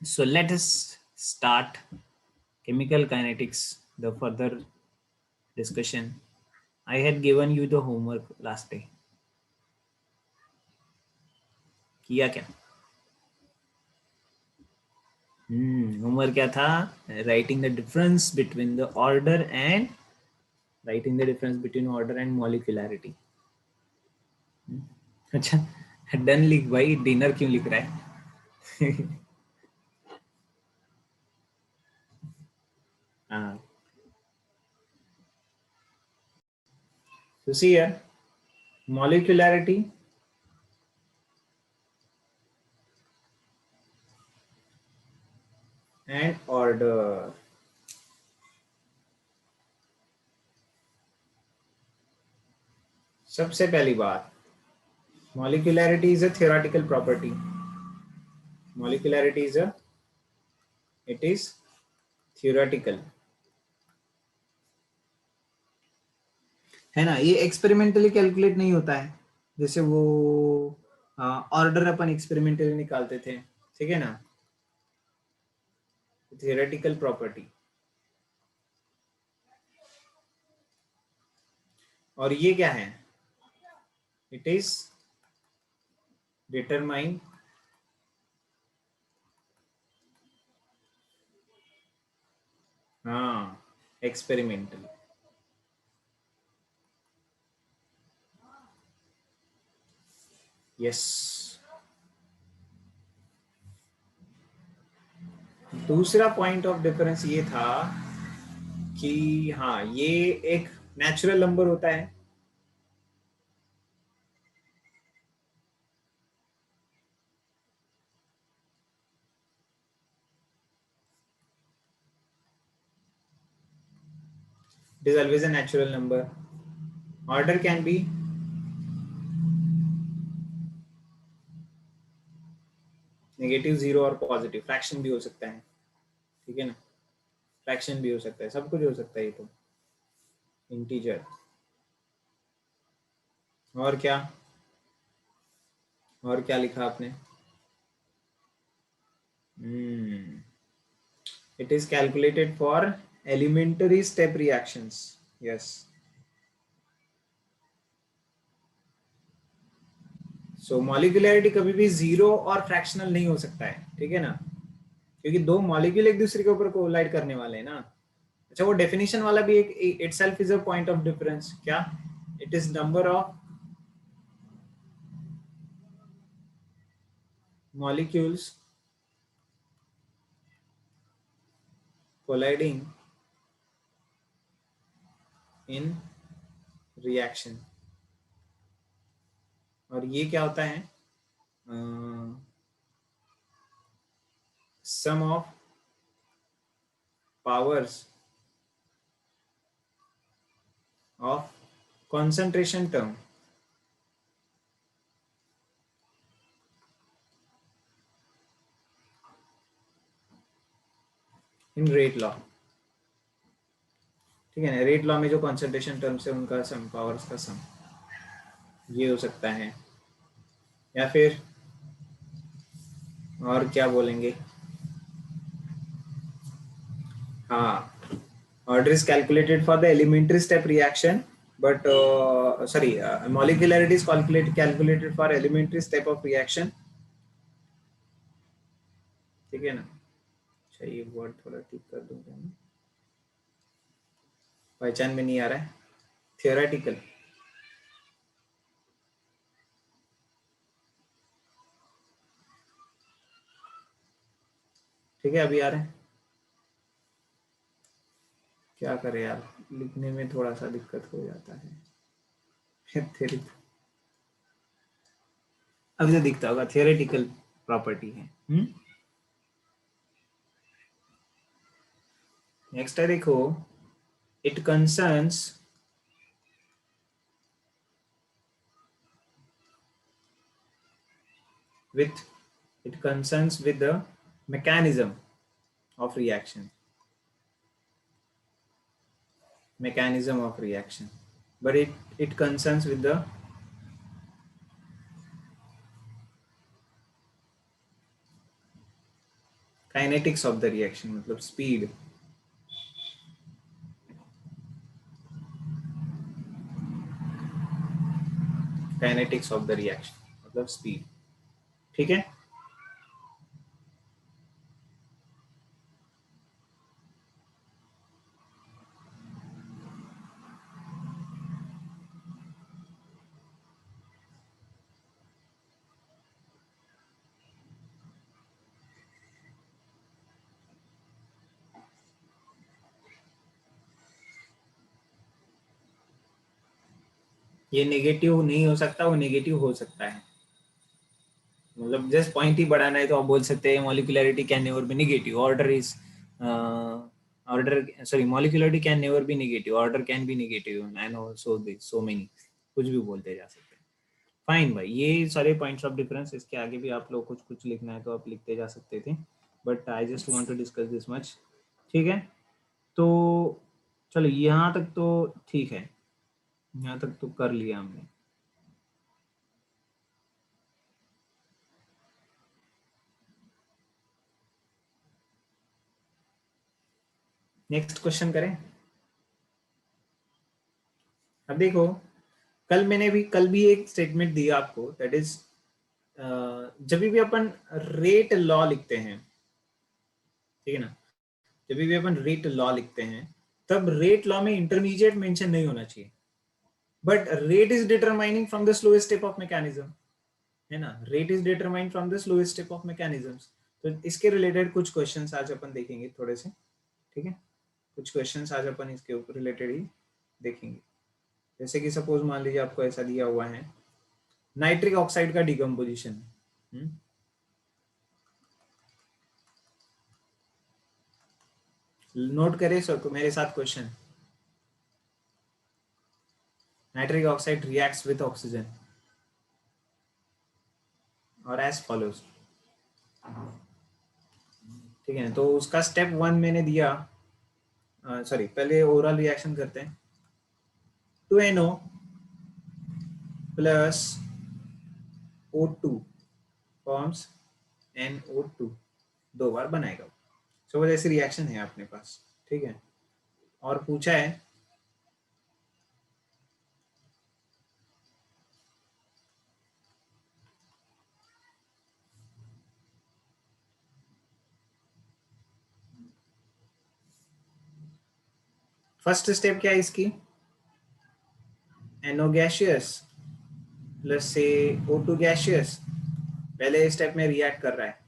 So let us start chemical kinetics, the further discussion. I had given you the homework last day. किया क्या? Homework क्या था? Writing the difference between the order and writing the difference between order and molecularity. अच्छा, done लिख भाई, dinner क्यों लिख रहा है? हाँ, so see here, molecularity and order. सबसे पहली बात, molecularity is a theoretical property. Molecularity is it is theoretical, है ना? ये एक्सपेरिमेंटली कैलकुलेट नहीं होता है, जैसे वो ऑर्डर अपन एक्सपेरिमेंटली निकालते थे, ठीक है ना? Theoretical property. और ये क्या है? इट इज डिटरमाइन हाँ एक्सपेरिमेंटली। यस, दूसरा पॉइंट ऑफ डिफरेंस ये था कि हाँ, ये एक नेचुरल नंबर होता है, it is always a natural number. Order can be negative, zero और पॉजिटिव। फ्रैक्शन भी हो सकता है, ठीक है ना? फ्रैक्शन भी हो सकता है, सब कुछ हो सकता है। ये तो इंटीजर। और क्या, और क्या लिखा आपने? It is calculated for elementary step reactions. Yes, so molecularity कभी भी जीरो और फ्रैक्शनल नहीं हो सकता है, ठीक है ना? क्योंकि दो मॉलिक्यूल एक दूसरे के ऊपर कोलाइड करने वाले हैं ना। अच्छा, वो डेफिनेशन वाला भी एक itself is a point of difference. क्या? It is number of molecules colliding in reaction. और ये क्या होता है? Sum of powers of concentration term in rate law, ठीक है ना? रेट लॉ में जो कॉन्सेंट्रेशन टर्म्स है उनका सम, पावर्स का सम, ये हो सकता है। या फिर और क्या बोलेंगे? हाँ, order is calculated for the elementary step reaction, but sorry, molecularity is calculated for elementary step of reaction, ठीक है ना? अच्छा, ये वर्ड थोड़ा ठीक कर दूंगा मैं, पहचान में नहीं आ रहा है। थियोरेटिकल, ठीक है, अभी आ रहा है। क्या करे यार, लिखने में थोड़ा सा दिक्कत हो जाता है। थेरी, अभी तो दिखता होगा, थियोरेटिकल प्रॉपर्टी है। नेक्स्ट है, देखो, it concerns with it concerns with the mechanism of reaction, but it concerns with the kinetics of the reaction मतलब speed, kinetics of the reaction मतलब स्पीड। ठीक है, ये नेगेटिव नहीं हो सकता, वो नेगेटिव हो सकता है। मतलब जस्ट पॉइंट ही बढ़ाना है तो आप बोल सकते हैं molecularity can never be negative, order is order sorry molecularity can never be negative, order can be negative and so many, कुछ भी बोलते जा सकते हैं। फाइन भाई, ये सारे पॉइंट्स ऑफ डिफरेंस, इसके आगे भी आप लोग कुछ कुछ लिखना है तो आप लिखते जा सकते थे, but I just want to discuss this much. ठीक है, तो चलो यहाँ तक तो ठीक है, यहाँ तक तो कर लिया हमने। नेक्स्ट क्वेश्चन करें। अब देखो, कल भी एक स्टेटमेंट दिया आपको, दैट इज जब भी अपन रेट लॉ लिखते हैं, ठीक है ना, जब भी अपन रेट लॉ लिखते हैं तब रेट लॉ में इंटरमीडिएट मेंशन नहीं होना चाहिए, but rate is determining from the slowest step of mechanism, है ना, rate is determined from the slowest step of mechanisms. तो इसके रिलेटेड कुछ क्वेश्चंस आज अपन देखेंगे थोड़े से, ठीक है, कुछ क्वेश्चंस आज अपन इसके ऊपर रिलेटेड ही देखेंगे। जैसे कि सपोज मान लीजिए आपको ऐसा दिया हुआ है नाइट्रिक ऑक्साइड का डिकम्पोजिशन, नोट करें सर मेरे साथ question, nitric oxide reacts with oxygen और एज फॉलोज, ठीक है, तो उसका स्टेप 1 मैंने दिया, सॉरी पहले ओवरऑल रिएक्शन करते हैं। 2NO plus O2 forms NO2, 2 बार बनाएगा। सो ऐसी रिएक्शन है अपने पास, ठीक है, और पूछा है फर्स्ट स्टेप क्या है इसकी, NO गैसियस प्लस से O2 गैसियस, पहले स्टेप में रिएक्ट कर रहा है,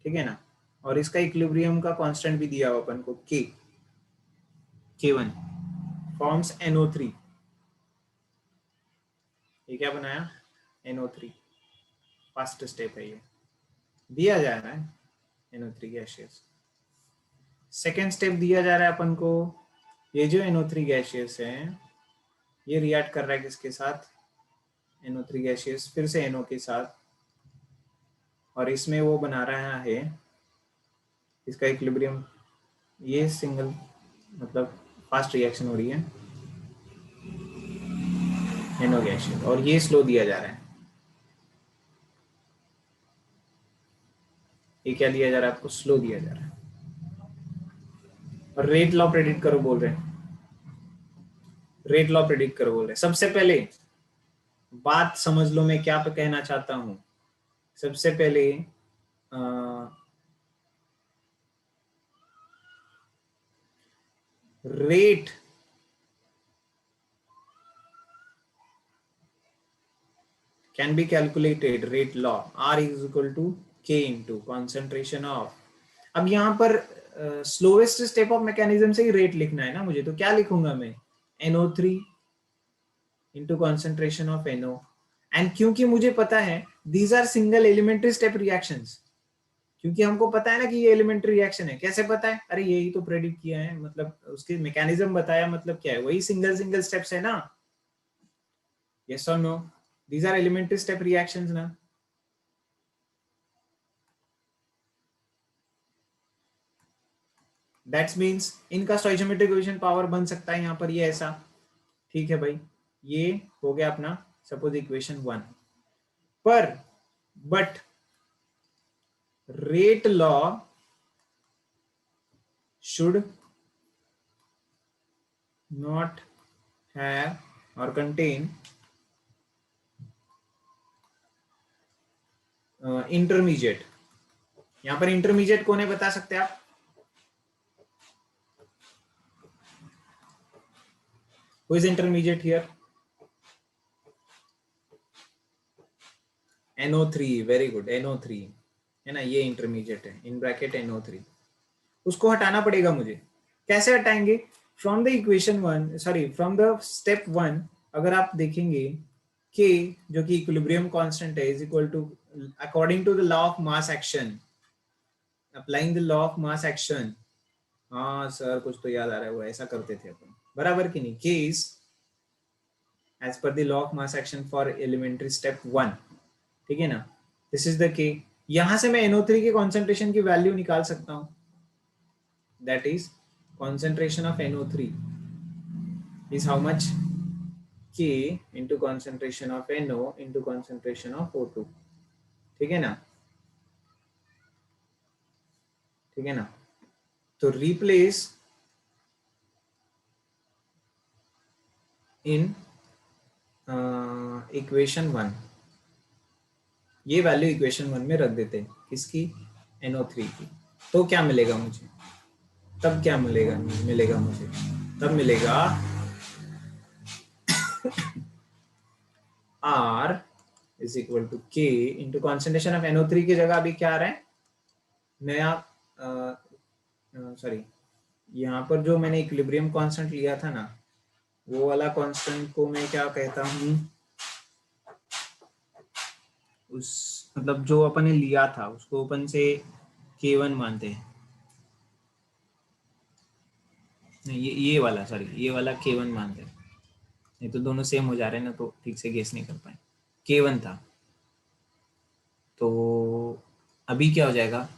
ठीक है ना, और इसका इक्विलिब्रियम का कांस्टेंट भी दिया हुआ अपन को K1 फॉर्म्स NO3, ये क्या बनाया NO3, फर्स्ट स्टेप है, ये दिया जा रहा है NO3 गैसियस। सेकेंड स्टेप दिया जा रहा है अपन को, ये जो NO3 गैसियस है ये रिएक्ट कर रहा है किसके साथ, NO3 गैसियस फिर से NO के साथ, और इसमें वो बना रहा है इसका इक्विलिब्रियम, ये सिंगल मतलब फास्ट रिएक्शन हो रही है NO गैसियस, और ये स्लो दिया जा रहा है, ये क्या दिया जा रहा है आपको, स्लो दिया जा रहा है, और रेट लॉ प्रेडिक्ट करो बोल रहे हैं, रेट लॉ प्रेडिक्ट करो बोल रहे हैं। सबसे पहले बात समझ लो मैं क्या पे कहना चाहता हूं, सबसे पहले rate can be calculated, rate law R is equal to K into concentration of, अब यहाँ पर स्लोएस्ट स्टेप ऑफ मैकेनिज्म से ही रेट लिखना है ना मुझे, तो क्या लिखूंगा मैं NO3 into concentration of NO, and क्योंकि मुझे पता है these are single elementary step reactions, क्योंकि हमको पता है ना कि ये एलिमेंट्री रिएक्शन है, कैसे पता है, अरे यही तो प्रेडिक्ट किया है, मतलब उसके मैकेनिज्म बताया, मतलब क्या है, वही सिंगल सिंगल स्टेप्स है ना, यस और no, these are elementary step reactions ना। दैट्स मीन्स इनका स्टोइचोमेट्रिक इक्वेशन पावर बन सकता है यहाँ पर ये ऐसा, ठीक है भाई, ये हो गया अपना सपोज इक्वेशन 1, पर but rate law should not have or contain intermediate. यहां पर इंटरमीडिएट कौन है बता सकते हैं आप? Who is intermediate here? NO3, very good, NO3 है ना, ये इंटरमीडिएट है, इन ब्रैकेट NO3. उसको हटाना पड़ेगा मुझे. कैसे हटाएंगे? From the equation one, sorry from the step one, अगर आप देखेंगे K जो कि इक्विलिब्रियम कांस्टेंट है is equal to, according to the law of mass action, applying the law of mass action. हाँ सर कुछ तो याद आ रहा है, वो ऐसा करते थे अपन, बराबर कि नहीं? K is as per the law of mass action for elementary step 1, ठीक है ना? This is the K. यहां से मैं NO3 के कॉन्सेंट्रेशन की वैल्यू निकाल सकता हूं. That is concentration of NO3 is how much? K into concentration of NO into concentration of O2. ठीक है ना? ठीक है ना? तो replace in equation 1, ये वैल्यू इक्वेशन 1 में रख देते हैं. किसकी? NO3 की. तो क्या मिलेगा मुझे? तब क्या मिलेगा? मिलेगा मुझे तब मिलेगा R is equal to K into concentration of NO3 की जगह अभी क्या आ रहा है? नया सॉरी, यहाँ पर जो मैंने इक्विलिब्रियम कांस्टेंट लिया था ना, वो वाला कांस्टेंट को मैं क्या कहता हूँ, उस मतलब जो अपन ने लिया था उसको अपन से K1 मानते हैं. नहीं, ये वाला, सॉरी, ये वाला K1 मानते हैं. नहीं तो दोनों सेम हो जा रहे हैं ना, तो ठीक से गेस नहीं कर पाए. K1 था, तो अभी क्या हो जाएगा?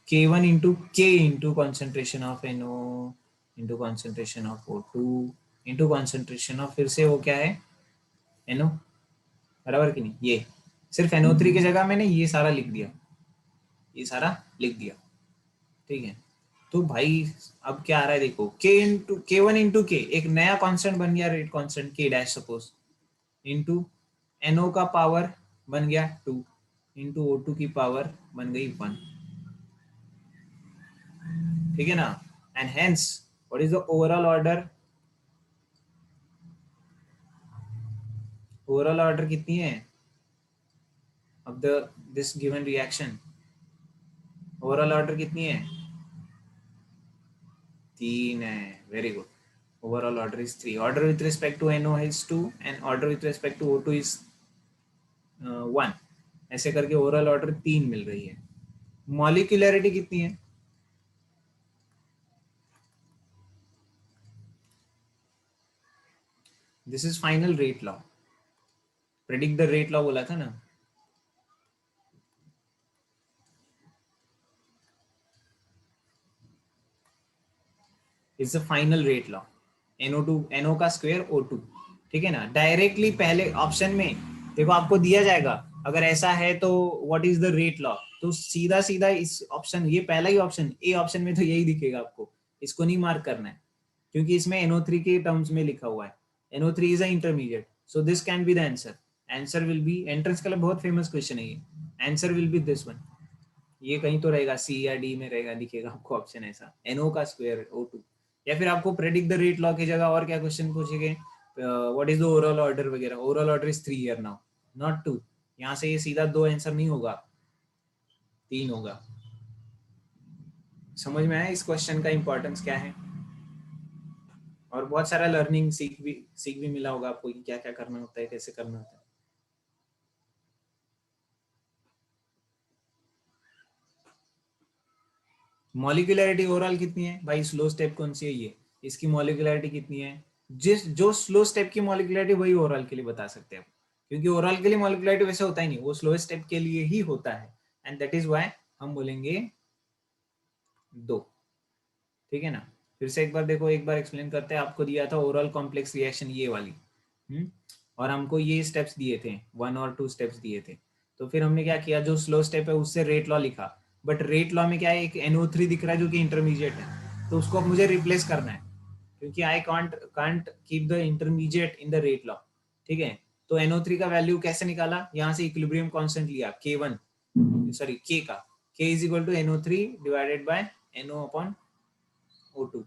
K1 into K into concentration of NO into concentration of O2 into concentration of, फिर से वो क्या है? NO, बराबर कि नहीं? ये सिर्फ NO3 की जगह मैंने ये सारा लिख दिया, ये सारा लिख दिया. ठीक है, तो भाई अब क्या आ रहा है देखो, K1 इंटू K, एक नया कांस्टेंट बन गया, rate constant K dash suppose, into NO का पावर बन गया 2 इंटू O2 की पावर बन गई 1. ठीक है ना? And hence what is the overall order? Overall order कितनी है of the this given reaction? Overall order कितनी है? 3 है. Very good. Overall order is 3. Order with respect to NO is 2 and order with respect to O2 is 1. ऐसे करके overall order 3 मिल रही है. Molecularity कितनी है? This is final rate law. Predict the rate law बोला था ना. It's the final rate law. NO2 NO का स्क्वायर O2. ठीक है ना? डायरेक्टली पहले ऑप्शन में देखो आपको दिया जाएगा, अगर ऐसा है तो what is the rate law, तो सीधा सीधा इस ऑप्शन, ये पहला ही ऑप्शन, ए ऑप्शन में तो यही दिखेगा आपको. इसको नहीं मार्क करना है क्योंकि इसमें NO3 के टर्म्स में लिखा हुआ है. NO3 is a intermediate, so this can be the answer. Answer will be, entrance का बहुत फेमस क्वेश्चन है ये. Answer will be this one. ये कहीं तो रहेगा, सी या डी में रहेगा, दिखेगा आपको ऑप्शन ऐसा, NO का स्क्वायर O2. या फिर आपको प्रेडिक्ट द रेट लॉ की जगह और क्या क्वेश्चन पूछेंगे, what is the overall order वगैरह. Overall order is 3 here now, not 2. यहाँ से ये सीधा 2 आंसर नहीं होगा, 3 होगा. समझ में आया इस क्वेश्चन का इंपॉर्टेंस क्या है? और बहुत सारा लर्निंग सीख भी मिला होगा आपको कि क्या क्या करना होता है, कैसे करना होता है. मॉलिक्यूलरिटी ओवरऑल कितनी है भाई? स्लो स्टेप कौन सी है ये, इसकी मॉलिक्यूलरिटी कितनी है? जो स्लो स्टेप की मॉलिक्यूलरिटी वही ओवरऑल के लिए बता सकते हैं, क्योंकि ओवरऑल के लिए मॉलिक्यूलरिटी वैसे होता ही नहीं, वो स्लो स्टेप के लिए ही होता है. एंड दैट इज व्हाई हम बोलेंगे 2. ठीक है ना? फिर से एक बार देखो, एक बार एक्सप्लेन करते हैं. आपको दिया था ओवरऑल कॉम्प्लेक्स रिएक्शन ये वाली, और हमको ये स्टेप्स दिए थे, 1 और 2 स्टेप्स दिए थे. तो फिर हमने क्या किया, जो स्लो स्टेप है उससे रेट लॉ लिखा, बट रेट लॉ में क्या है, एक NO3 दिख रहा है जो कि इंटरमीडिएट है, तो उसको अब मुझे रिप्लेस करना है, क्योंकि I can't keep the intermediate in the rate law, ठीक है। तो NO3 का वैल्यू कैसे निकाला, यहाँ से इक्विलिब्रियम कांस्टेंट लिया K1, सॉरी K का, K is equal to NO3 divided by NO upon O2,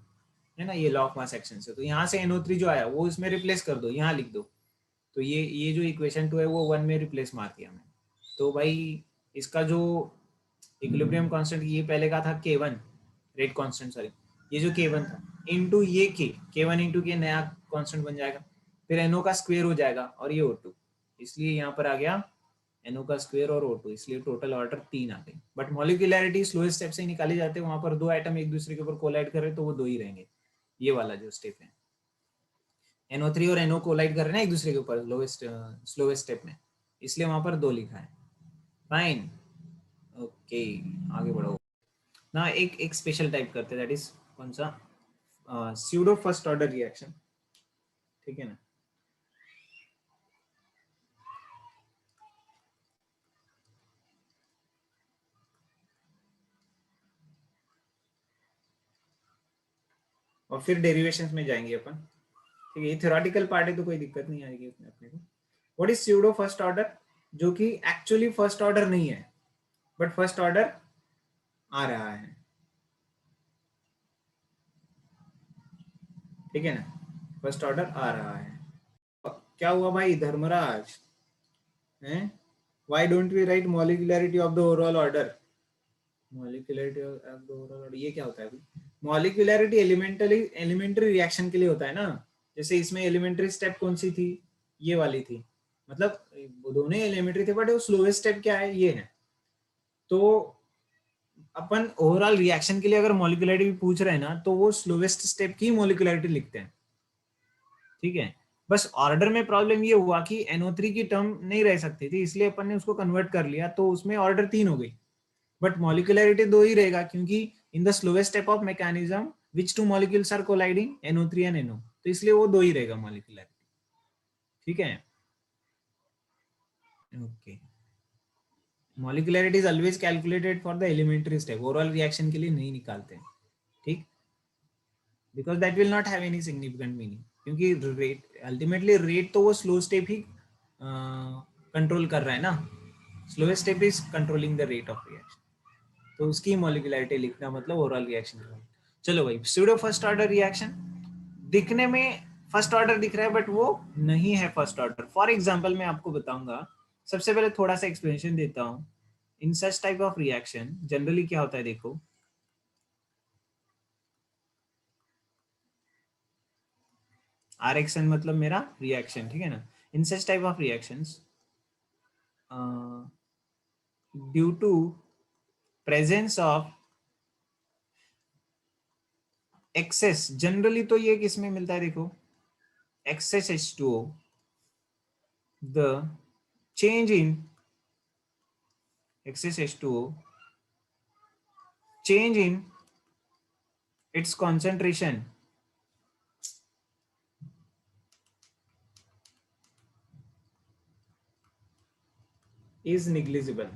है ना, ये लॉ ऑफ मास एक्शन से। तो यहाँ से NO3 जो आया वो इसमें रिप्लेस कर दो, यहाँ लिख दो। तो ये जो इक्वेशन 2 है वो 1 में रिप्लेस मार दिया मैंने। तो भाई इसका जो इक्विलिब्रियम कांस्टेंट, ये पहले का था K1 रेट कांस्टेंट, सॉरी ये जो K1 था इनटू ये K1 इंटू के नया कांस्टेंट बन जाएगा, फिर NO का स्क्वायर हो जाएगा और ये O2, इसलिए यहाँ पर आ गया NO का स्क्वायर और O2, इसलिए टोटल ऑर्डर 3 आ गई। बट मॉलिक्यूलैरिटी स्लोएस्ट स्टेप से ही निकाली जाते हैं, वहां पर 2 आइटम एक दूसरे के ऊपर कोलाइड कर रहे हैं तो वो 2 ही रहेंगे। ये वाला जो स्टेप है, NO3 और NO कोलाइड कर रहे हैं ना एक दूसरे के ऊपर लोएस्ट स्लोएस्ट स्टेप में, इसलिए वहां पर 2 लिखा है। फाइन, ओके, आगे बढ़ो ना। एक स्पेशल टाइप करते हैं, दैट इज कौन सा, स्यूडो फर्स्ट ऑर्डर रिएक्शन, ठीक है ना। और फिर डेरिवेशंस में जाएंगे अपन, ठीक है। ये थ्योरेटिकल पार्ट है तो कोई दिक्कत नहीं आएगी उसमें अपने को। What is pseudo first order, जो कि एक्चुअली फर्स्ट ऑर्डर नहीं है बट फर्स्ट ऑर्डर आ रहा है, ठीक है ना, फर्स्ट ऑर्डर आ रहा है। क्या हुआ भाई धर्मराज, हैं, why don't we write molecularity of the overall order, molecularity of the overall order ये क्या होता है भाई? मॉलिक्यूलरिटी एलिमेंट्री रिएक्शन के लिए होता है ना। जैसे इसमें एलिमेंट्री स्टेप कौन सी थी, ये वाली थी, मतलब वो दोनों एलिमेंट्री थे बट वो स्लोएस्ट स्टेप क्या है, ये है। तो अपन ओवरऑल रिएक्शन के लिए अगर मॉलिक्यूलरिटी पूछ रहे हैं ना, तो वो स्लोएस्ट स्टेप की मॉलिक्यूलरिटी लिखते हैं, ठीक है। बस ऑर्डर में प्रॉब्लम ये हुआ कि NO3 की टर्म नहीं रह सकती थी, इसलिए अपन ने उसको कन्वर्ट कर लिया, तो उसमें ऑर्डर 3 हो गई, बट मॉलिक्यूलरिटी 2 ही रहेगा, क्योंकि in the slowest step of mechanism which two molecules are colliding NO3 and NO, तो इसलिए वो 2 ही रहेगा मॉलिक्यूलरिटी, ठीक है। Okay, molecularity is always calculated for the elementary step, overall reaction के लिए नहीं निकालते, ठीक, because that will not have any significant meaning, क्योंकि रेट अल्टीमेटली रेट तो वो स्लो स्टेप ही कंट्रोल कर रहा है ना, slowest step is controlling the rate of reaction, तो उसकी मॉलिक्यूलरिटी लिखना मतलब ओवरऑल रिएक्शन। चलो भाई, स्यूडो फर्स्ट ऑर्डर रिएक्शन दिखने में फर्स्ट ऑर्डर दिख रहा है बट वो नहीं है फर्स्ट ऑर्डर। फॉर एग्जांपल मैं आपको बताऊंगा, सबसे पहले थोड़ा सा एक्सप्लेनेशन देता हूँ। In such type of reaction generally क्या होता है, देखो RXN मतलब मेरा रिएक्शन, ठीक है ना। In such type of reactions due to presence of excess, generally तो ये किसमें मिलता है, देखो excess H2O, the change in excess H2O, change in its concentration is negligible,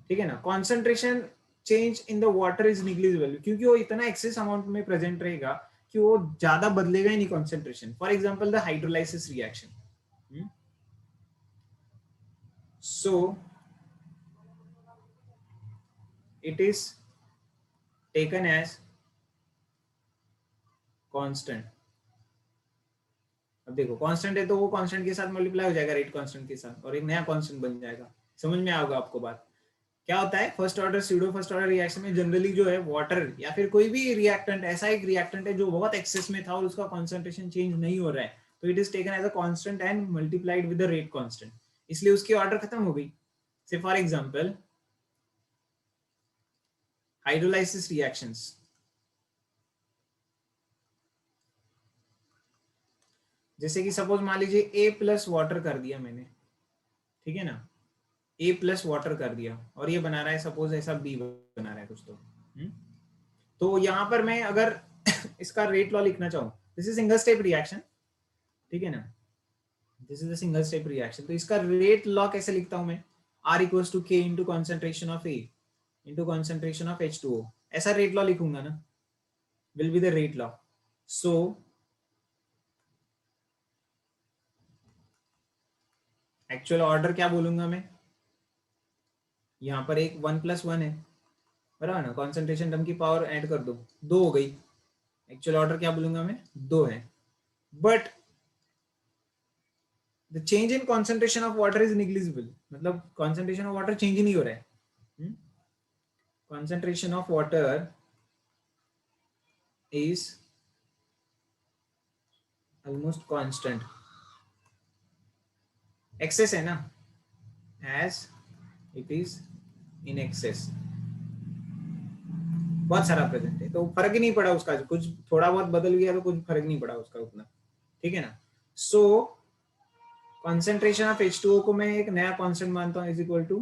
ठीक है ना। concentration change in the water is negligible, क्योंकि वो इतना एक्सेस अमाउंट में प्रेजेंट रहेगा कि वो ज्यादा बदलेगा ही नहीं concentration। For example the hydrolysis reaction, so it is taken as constant। अब देखो कांस्टेंट है तो वो कांस्टेंट के साथ मल्टीप्लाई हो जाएगा रेट कांस्टेंट के साथ और एक नया कांस्टेंट बन जाएगा। समझ में आएगा आपको बात, क्या होता है first order pseudo first order reaction में जनरली जो है वाटर या फिर कोई भी रिएक्टेंट, ऐसा एक रिएक्टेंट है जो बहुत एक्सेस में था और उसका कॉन्सेंट्रेशन चेंज नहीं हो रहा है, तो it is taken as a constant and multiplied with the rate constant, इसलिए उसकी ऑर्डर खत्म हो गई। से फॉर एग्जांपल हाइड्रोलाइसिस रिएक्शंस, जैसे कि सपोज मान लीजिए A+ वाटर कर दिया मैंने, ठीक है ना, A+ वाटर कर दिया और ये बना रहा है सपोज ऐसा B बना रहा है कुछ, तो यहाँ पर मैं अगर इसका रेट लॉ लिखना चाहूँ, this is single step reaction, ठीक है ना, this is a single step reaction. तो इसका रेट लॉ कैसे लिखता हूं मैं, R equals to K into concentration of A into concentration of H2O, ऐसा रेट लॉ लिखूंगा ना, will be the rate law. So actual order क्या बोलूंगा मैं, यहाँ पर एक 1+1 है बराबर ना, कॉन्सेंट्रेशन टर्म की पावर ऐड कर दो, 2 हो गई। एक्चुअल ऑर्डर क्या बोलूंगा मैं, 2 है। But the change in concentration of water is negligible, मतलब कॉन्सेंट्रेशन ऑफ वाटर चेंज ही नहीं हो रहा है। Concentration of water is almost constant, excess है ना, as it is in excess, बहुत सारा प्रेजेंट है, तो फर्क ही नहीं पड़ा उसका, कुछ थोड़ा बहुत बदल गया तो कुछ फर्क नहीं पड़ा उसका उतना, ठीक है ना। सो कॉन्सेंट्रेशन ऑफ H2O को मैं एक नया कांस्टेंट मानता हूँ, इज इक्वल टू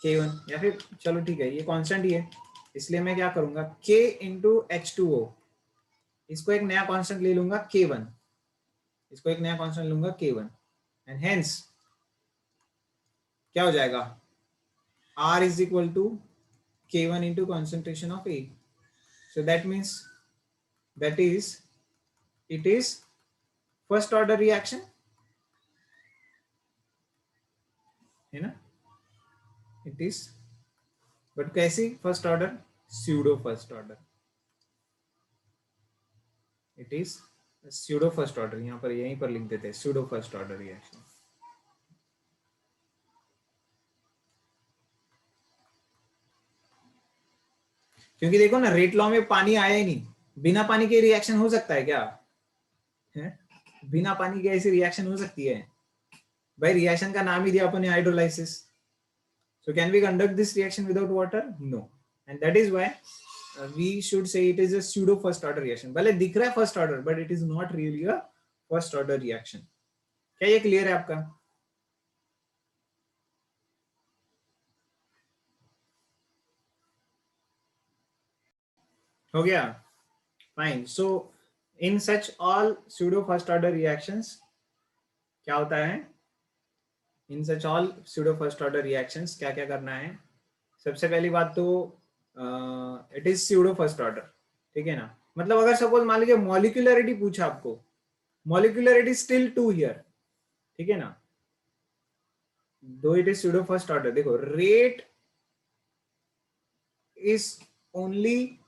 K1, या फिर चलो ठीक है ये कांस्टेंट ही है, इसलिए मैं क्या करूंगा K इंटू H2O, इसको एक नया कांस्टेंट ले लूंगा K1, इसको एक नया कांस्टेंट लूंगा K1, एंड हेंस क्या हो जाएगा, R is equal to K1 into concentration of A. So that means that is it is first order reaction, है ना, it is, but कैसी first order, pseudo first order, it is pseudo first order, यहाँ पर यहीं पर लिख देते हैं pseudo first order reaction। क्योंकि देखो ना रेट लॉ में पानी आया ही नहीं, बिना पानी के रिएक्शन हो सकता है क्या, है बिना पानी के ऐसी रिएक्शन हो सकती है भाई, रिएक्शन का नाम ही दिया अपन ने hydrolysis. So can we conduct this reaction without water? No. And that is why we should say it is a pseudo first order reaction. भले दिख रहा है first order, but it is not really a first order reaction. क्या ये clear है आपका? हो गया? Fine. So in such all pseudo first order reactions, क्या होता है? In such all pseudo first order reactions क्या क्या करना है? सबसे पहली बात तो it is pseudo first order, ठीक है ना, मतलब अगर सपोज मान लीजिए मॉलिक्यूलरिटी पूछा आपको, मॉलिक्यूलरिटी स्टिल 2 हियर, ठीक है ना, though it is pseudo first order, देखो rate is only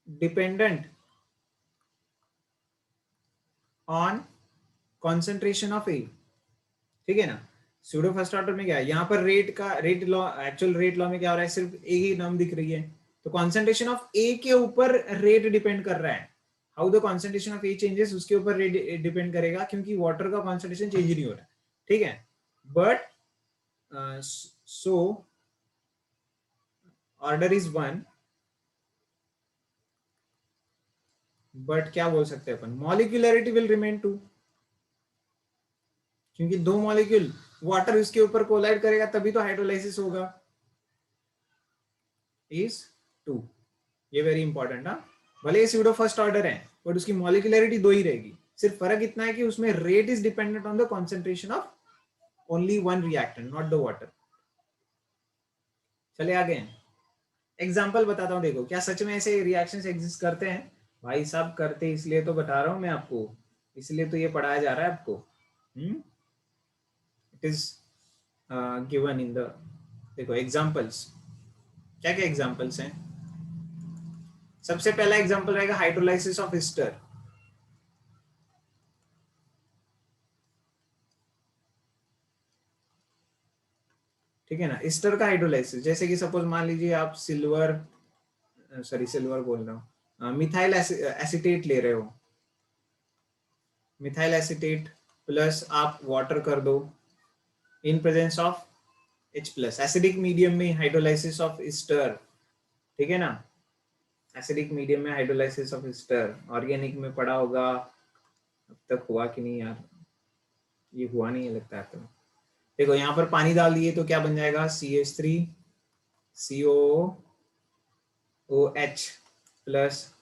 dependent on concentration of A, ठीक है ना। pseudo first order में क्या है, यहाँ पर रेट का rate law, actual rate law में क्या हो रहा है, सिर्फ ए ही नाम दिख रही है, तो कॉन्सेंट्रेशन ऑफ ए के ऊपर रेट डिपेंड कर रहा है, how the concentration of A changes उसके ऊपर रेट डिपेंड करेगा, क्योंकि वाटर का कॉन्सेंट्रेशन चेंज ही नहीं हो रहा है, ठीक है। But so order is 1, but क्या बोल सकते हैं अपन, मॉलिक्यूलरिटी विल रिमेन 2, क्योंकि दो मॉलिक्यूल वाटर उसके ऊपर कोलाइड करेगा तभी तो हाइड्रोलाइसिस होगा, इज 2, ये वेरी इंपॉर्टेंट ना, भले ये स्यूडो फर्स्ट ऑर्डर है बट उसकी मॉलिक्यूलरिटी 2 ही रहेगी, सिर्फ फर्क इतना है कि उसमें rate is dependent on the concentration of only one reactant, not the water. चले आगे, एग्जाम्पल बताता हूँ, देखो क्या सच में ऐसे रिएक्शंस एग्जिस्ट करते हैं, भाई साहब करते इसलिए तो बता रहा हूँ मैं आपको, इसलिए तो ये पढ़ाया जा रहा है आपको, it is given in the, देखो एग्जाम्पल्स, क्या क्या एग्जाम्पल्स हैं, सबसे पहला एग्जाम्पल रहेगा हाइड्रोलाइसिस ऑफ एस्टर, ठीक है ना, एस्टर का हाइड्रोलाइसिस, जैसे कि सपोज मान लीजिए आप सिल्वर बोल रहा हूँ, मिथाइल एसिटेट ले रहे हो, मिथाइल एसिटेट प्लस आप वाटर कर दो in presence of H+, acidic medium में हाइड्रोलाइसिस ऑफ एस्टर, ठीक है ना, एसिडिक मीडियम में हाइड्रोलाइसिस ऑफ एस्टर, ऑर्गेनिक में पढ़ा होगा, अब तक हुआ कि नहीं यार, ये हुआ नहीं है लगता है, तो देखो यहाँ पर पानी डाल दिए तो क्या बन जाएगा, CH3 COOH प्लस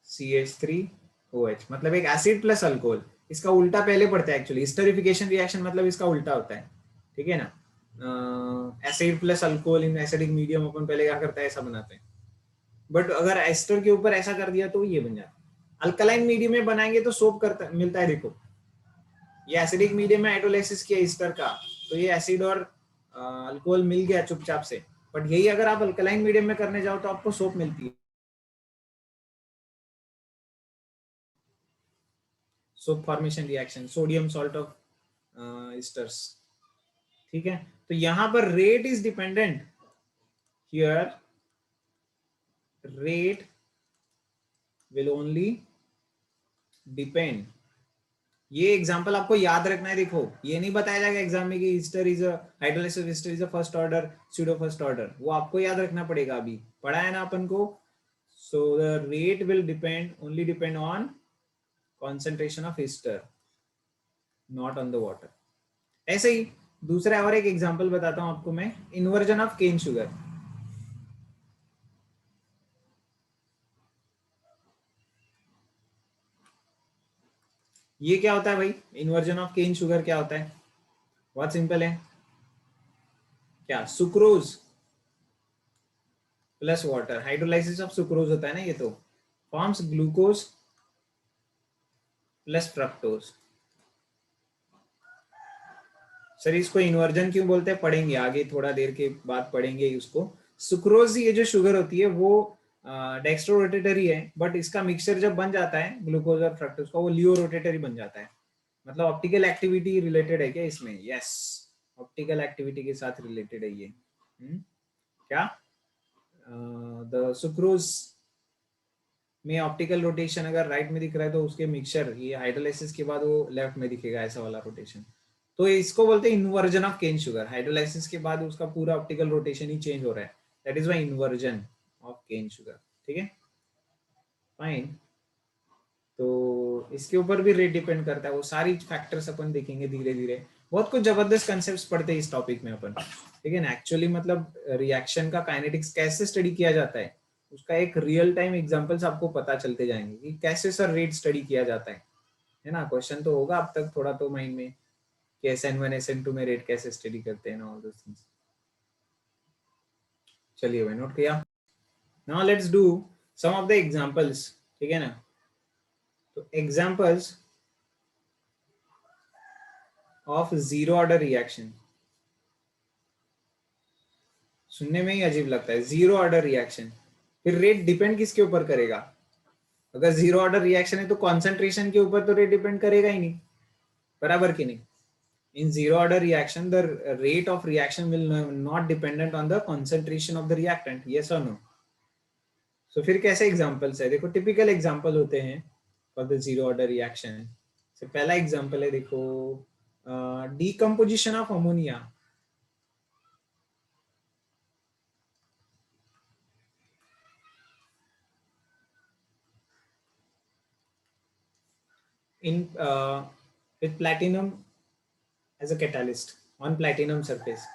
CH3OH, मतलब एक एसिड प्लस अल्कोहल, इसका उल्टा पहले पड़ता है एक्चुअली, स्टरिफिकेशन रिएक्शन मतलब इसका उल्टा होता है, ठीक है ना। Acid plus alcohol in acidic medium अपन पहले क्या करता है, ऐसा बनाते हैं, बट अगर एस्टर के ऊपर ऐसा कर दिया तो ये बन जाता है। अल्कलाइन मीडियम में बनाएंगे तो सोप करता मिलता है, देखो ये एसिडिक मीडियम में हाइड्रोलाइसिस किया एस्टर का, तो ये एसिड और अल्कोहल मिल गया चुपचाप से, बट यही अगर आप अल्कलाइन मीडियम में करने जाओ तो आपको सोप मिलती है, soap formation reaction, sodium salt of esters, ठीक है। तो यहां पर rate is dependent, here rate will only depend, ये एग्जांपल आपको याद रखना है, देखो ये नहीं बताया जाएगा एग्जाम में कि Easter is hydrolysis Easter is a first order pseudo first order, वो आपको याद रखना पड़ेगा, अभी पढ़ा है ना अपन को। So the rate will depend only depend on concentration of Easter, not on the water. ऐसे ही दूसरा और एक एग्जांपल बताता हूं आपको मैं, इन्वर्जन ऑफ केन शुगर। ये क्या होता है भाई, इन्वर्जन ऑफ केन शुगर क्या होता है, बहुत सिंपल है, क्या sucrose plus water, hydrolysis of sucrose होता है ना ये, तो forms glucose plus fructose. Sir इसको इन्वर्जन क्यों बोलते हैं, पढ़ेंगे आगे, थोड़ा देर के बाद पढ़ेंगे उसको। सुक्रोज ये जो शुगर होती है वो डेक्स्ट्रो रोटेटरी है, बट इसका मिक्सचर जब बन जाता है ग्लूकोज और फ्रक्टोज का, वो लियो रोटेटरी बन जाता है। मतलब ऑप्टिकल एक्टिविटी रिलेटेड है क्या इसमें, यस ऑप्टिकल एक्टिविटी के साथ रिलेटेड है ये। क्या द सुक्रोज में ऑप्टिकल रोटेशन अगर राइट में दिख रहा है तो उसके मिक्सचर ये हाइड्रोलाइसिस के बाद वो लेफ्ट में दिखेगा, ऐसा वाला रोटेशन, तो इसको बोलते हैं inversion of cane sugar. Hydrolysis के बाद उसका पूरा ऑप्टिकल रोटेशन ही चेंज हो रहा है, that is why inversion of cane sugar, ठीक है फाइन। तो इसके ऊपर भी रेट डिपेंड करता है, वो सारी फैक्टर्स अपन देखेंगे धीरे धीरे, बहुत कुछ जबरदस्त कंसेप्ट पढ़ते हैं इस टॉपिक में अपन, ठीक है ना। एक्चुअली मतलब रिएक्शन का काइनेटिक्स कैसे स्टडी किया जाता है, उसका एक रियल टाइम एग्जांपल्स आपको पता चलते जाएंगे कि कैसे सर रेट स्टडी किया जाता है ना। क्वेश्चन तो होगा अब तक थोड़ा तो माइंड में कि SN1 SN2 में रेट कैसे स्टडी करते हैं ना, ऑल दोस थिंग्स। चलिए भाई नोट किया, now let's do some of the examples, ठीक है ना। तो examples of zero order reaction, सुनने में ही अजीब लगता है, जीरो ऑर्डर रिएक्शन, फिर रेट डिपेंड किसके ऊपर करेगा, अगर जीरो ऑर्डर रिएक्शन है तो कॉन्सेंट्रेशन के ऊपर तो रेट डिपेंड करेगा ही नहीं, बराबर कि नहीं। In zero order reaction, the rate of reaction will not dependent on the concentration of the reactant, yes or no? So फिर कैसे एग्जांपल्स है, देखो टिपिकल एग्जांपल होते हैं for the zero order reaction. से पहला एग्जांपल है देखो, decomposition of ammonia in with platinum as a catalyst on platinum surface।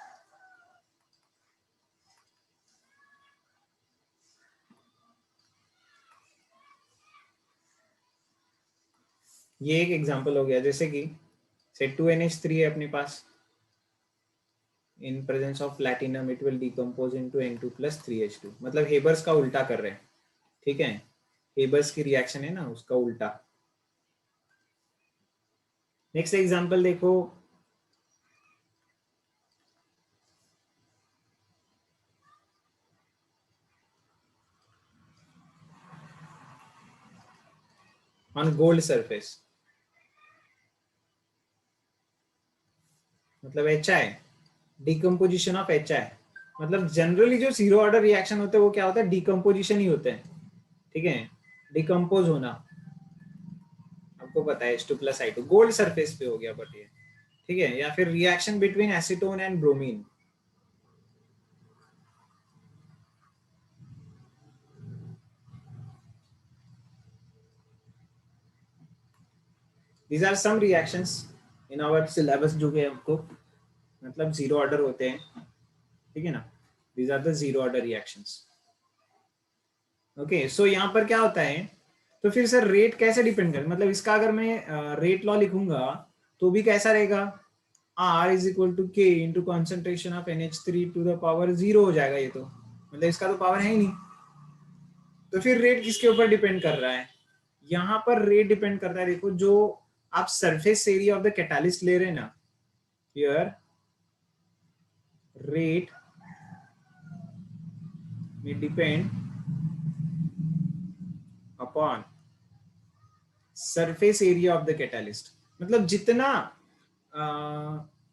ये एक एग्जांपल हो गया, जैसे कि से 2NH3 है अपने पास, in presence of platinum it will decompose into N2 plus 3H2, मतलब हेबर्स का उल्टा कर रहे हैं, ठीक है, हेबर्स की रिएक्शन है ना उसका उल्टा। नेक्स्ट एग्जांपल देखो, ऑन गोल्ड सरफेस, मतलब HI, डिकम्पोजिशन ऑफ HI, मतलब जनरली जो जीरो ऑर्डर रिएक्शन होते हैं वो क्या होता है, डिकम्पोजिशन ही होते हैं, ठीक है, डिकम्पोज होना, आपको पता है H2 plus I2 gold surface पे हो गया, बट ये ठीक है, या फिर reaction between acetone and bromine, these are some reactions in our syllabus जो कि हमको मतलब जीरो ऑर्डर होते हैं, ठीक है ना, these are the zero order reactions। Okay so यहाँ पर क्या होता है, तो फिर सर रेट कैसे डिपेंड करे, मतलब इसका अगर मैं रेट लॉ लिखूंगा तो भी कैसा रहेगा, R is equal to k into concentration of NH3 to the power 0 हो जाएगा ये तो, मतलब इसका तो पावर है ही नहीं। तो फिर रेट किसके ऊपर डिपेंड कर रहा है, यहाँ पर रेट डिपेंड करता है, देखो जो आप surface area of the catalyst ले रहे हैं ना, हियर रेट में depend upon surface area of the catalyst, मतलब जितना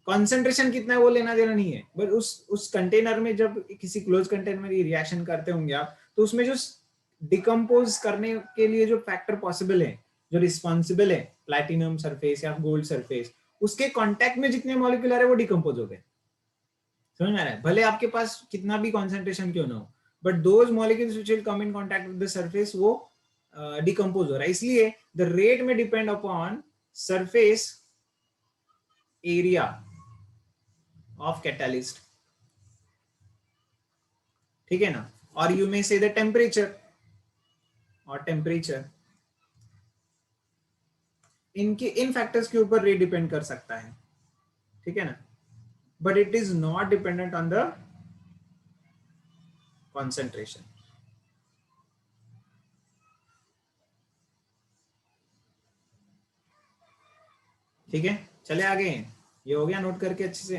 कॉन्सेंट्रेशन कितना है वो लेना देना नहीं है, बट उस कंटेनर में जब किसी क्लोज कंटेनर में रिएक्शन करते होंगे आप, तो उसमें जो डिकम्पोज करने के लिए जो फैक्टर पॉसिबल है, जो रिस्पॉन्सिबल है, प्लैटिनम सरफेस या गोल्ड सरफेस, उसके कांटेक्ट में जितने मॉलिक्यूल आ रहे हैं वो डिकम्पोज हो गए। समझ में आ रहा है, भले आपके पास कितना भी कॉन्सेंट्रेशन क्यों ना हो, but those molecules which will come in contact with the surface वो डिकम्पोज हो रहा है, इसलिए द रेट में depend upon surface area of catalyst, ठीक है ना, और यू मे से द टेम्परेचर, और टेम्परेचर इनके इन फैक्टर्स के ऊपर रेट डिपेंड कर सकता है, ठीक है ना, but it is not dependent on the concentration. ठीक है, चले आगे, ये हो गया नोट करके अच्छे से।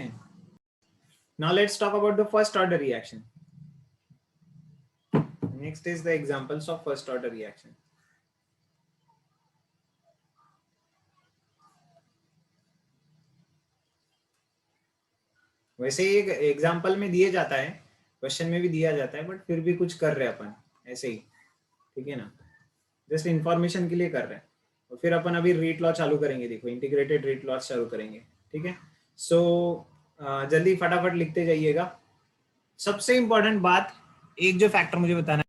Now let's talk about the first order reaction. Next is the examples of first order reaction. वैसे एक एग्जांपल में दिए जाता है, क्वेश्चन में भी दिया जाता है, बट फिर भी कुछ कर रहे हैं अपन ऐसे ही, ठीक है ना, जस्ट इंफॉर्मेशन के लिए कर रहे हैं। और फिर अपन अभी रेट लॉ चालू करेंगे, देखो इंटीग्रेटेड रेट लॉ चालू करेंगे, ठीक है। सो जल्दी फटाफट लिखते जाइएगा। सबसे इंपॉर्टेंट बात, एक जो फैक्टर मुझे बताना है,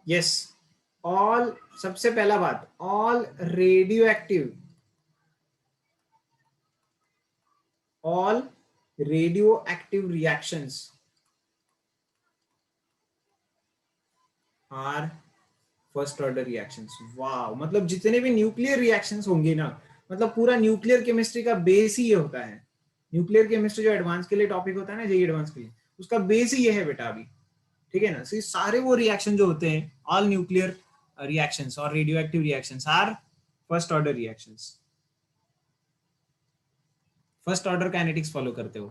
यस, ऑल, सबसे पहला बात, all radioactive, all radioactive reactions are first order reactions. वाह, मतलब जितने भी न्यूक्लियर रिएक्शंस होंगे ना, मतलब पूरा न्यूक्लियर केमिस्ट्री का बेस ही ये होता है। न्यूक्लियर केमिस्ट्री जो एडवांस के लिए टॉपिक होता है ना, जेई एडवांस के लिए, उसका बेस ही ये है बेटा अभी, ठीक है ना। so, सारे वो रिएक्शन जो होते हैं, ऑल न्यूक्लियर रिएक्शंस और radioactive reactions are first order reactions, first order kinetics follow करते हो,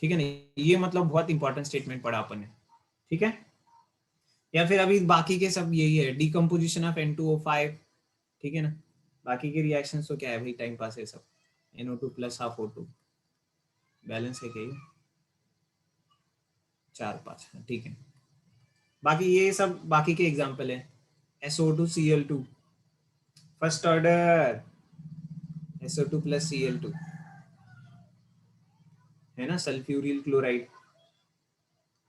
ठीक है ना। ये मतलब बहुत इंपॉर्टेंट स्टेटमेंट पढ़ा अपन ने, ठीक है। या फिर अभी बाकी के सब यही है, डिकम्पोजिशन ऑफ N2O5, ठीक है ना। बाकी के रिएक्शंस तो क्या है भाई, टाइम पास है सब, NO2 plus half O2, balance है क्या ये, 4 5, ठीक है। बाकी ये सब बाकी के एग्जाम्पल है, SO2 Cl2 first order, SO2 plus Cl2, है ना, सल्फ्यूरिल क्लोराइड